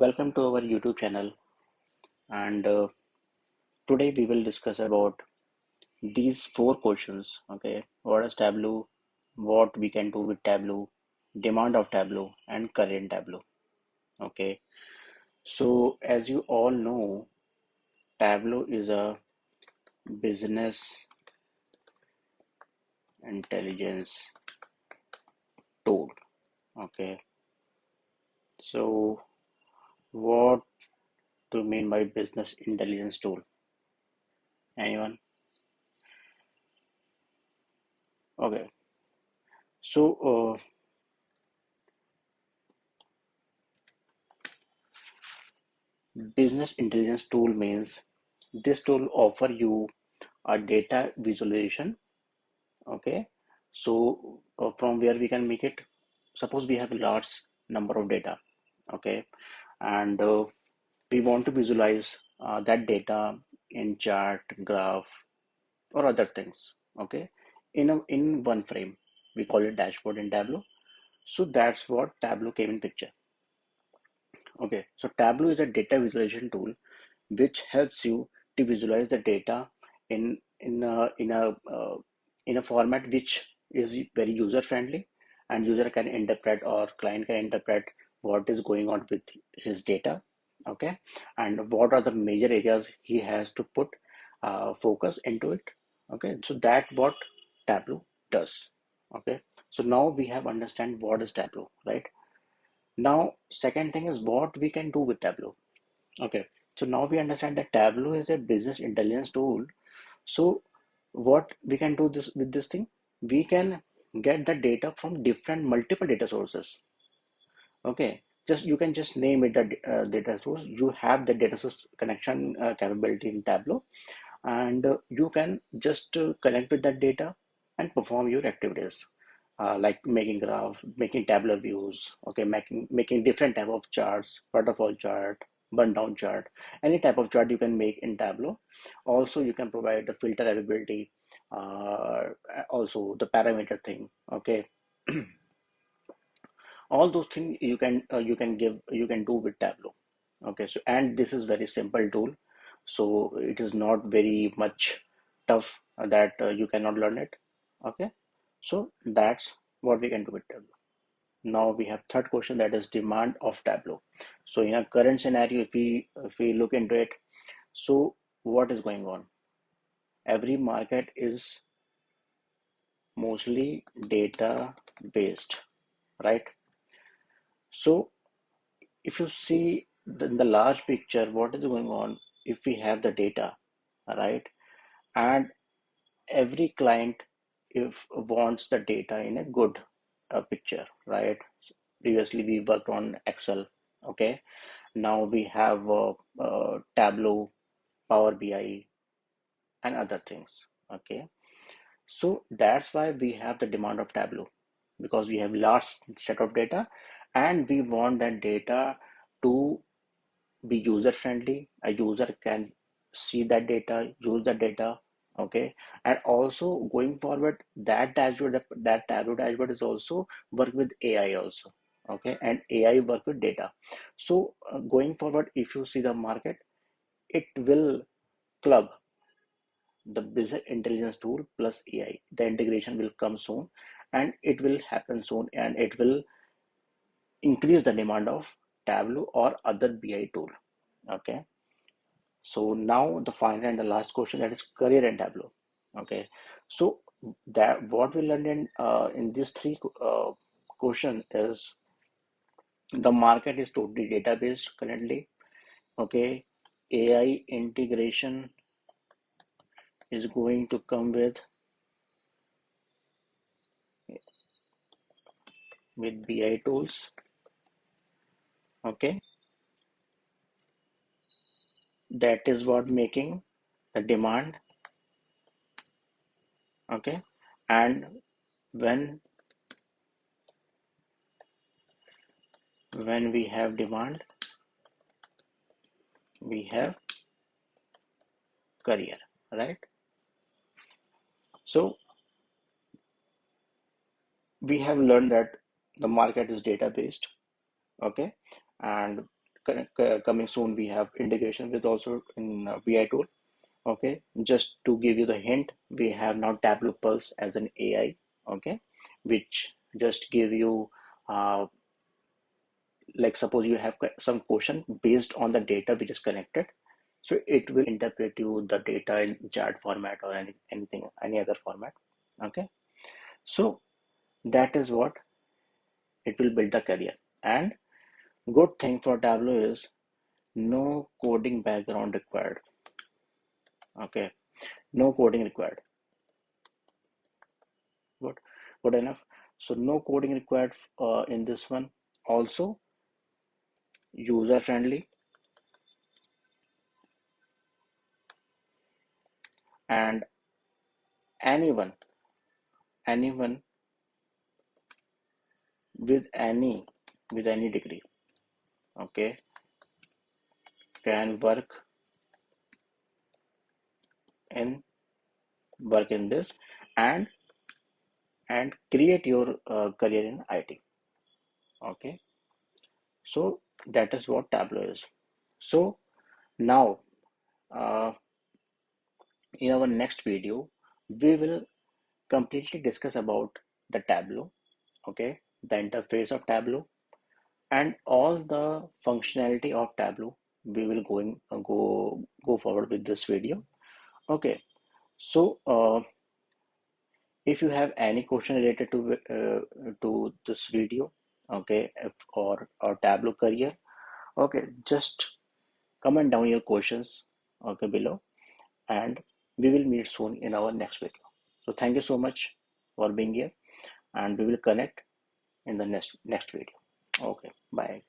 welcome to our YouTube channel. And today we will discuss about these four questions. Okay, what is Tableau? What we can do with Tableau? Demand of Tableau and current Tableau. Okay, so as you all know, Tableau is a business intelligence tool. Okay, so what do you mean by business intelligence tool? Anyone? Okay, so business intelligence tool means this tool offer you a data visualization. Okay, so from where we can make it, suppose we have a large number of data. Okay, and we want to visualize that data in chart, graph, or other things. Okay, in one frame, we call it dashboard in Tableau. So that's what Tableau came in picture. Okay, so Tableau is a data visualization tool which helps you to visualize the data in a format which is very user friendly, and user can interpret or client can interpret what is going on with his data. Okay, and what are the major areas he has to put focus into it. Okay, so that what Tableau does. Okay, so now we have understand what is Tableau, right? Now second thing is what we can do with Tableau. Okay, so now we understand that Tableau is a business intelligence tool. So what we can do this with this thing, we can get the data from different multiple data sources. Okay, just you can just name it the data source. You have the data source connection capability in Tableau, and you can just connect with that data and perform your activities. Like making graph, making tabular views, okay, making different type of charts, waterfall chart, burn down chart, any type of chart you can make in Tableau. Also, you can provide the filter availability, uh, also the parameter thing, okay. All those things you can do with Tableau. Okay, so and this is very simple tool, so it is not very much tough that you cannot learn it. Okay, so that's what we can do with Tableau. Now we have third question, that is demand of Tableau. So in a current scenario, if we look into it, so what is going on? Every market is mostly data based, right? So if you see the large picture, what is going on? If we have the data, right, and every client if wants the data in a good picture, right? Previously we worked on Excel. Okay, now we have Tableau, Power BI, and other things. Okay, so that's why we have the demand of Tableau, because we have large set of data and we want that data to be user friendly. A user can see that data, use that data. Okay, and also going forward, that dashboard, that Tableau dashboard is also work with AI also. Okay, and AI work with data. So going forward, if you see the market, it will club the business intelligence tool plus AI. The integration will come soon, and it will happen soon, and it will increase the demand of Tableau or other BI tool. Okay, so now the final and the last question, that is career and Tableau. Okay, so that what we learned in these three question is the market is totally data based currently. Okay, AI integration is going to come with BI tools. Okay, that is what making the demand. Okay, and when we have demand, we have career, right? So we have learned that the market is data based. Okay, and coming soon, we have integration with also in BI tool. Okay, just to give you the hint, we have now Tableau Pulse as an AI. Okay, which just give you like suppose you have some question based on the data which is connected, so it will interpret you the data in chart format or anything, any other format. Okay, so that is what it will build the career. And good thing for Tableau is no coding background required. Okay, no coding required. Good, good enough. So no coding required in this one. Also user friendly, and anyone anyone with any degree, okay, can in work in this, and create your career in IT. Okay, so that is what Tableau is. So now uh, in our next video we will completely discuss about the Tableau. Okay, the interface of Tableau and all the functionality of Tableau. We will go forward with this video. Okay, so if you have any question related to this video, okay, or Tableau career, okay, just comment down your questions, okay, below, and we will meet soon in our next video. So thank you so much for being here, and we will connect in the next video. Okay, bye.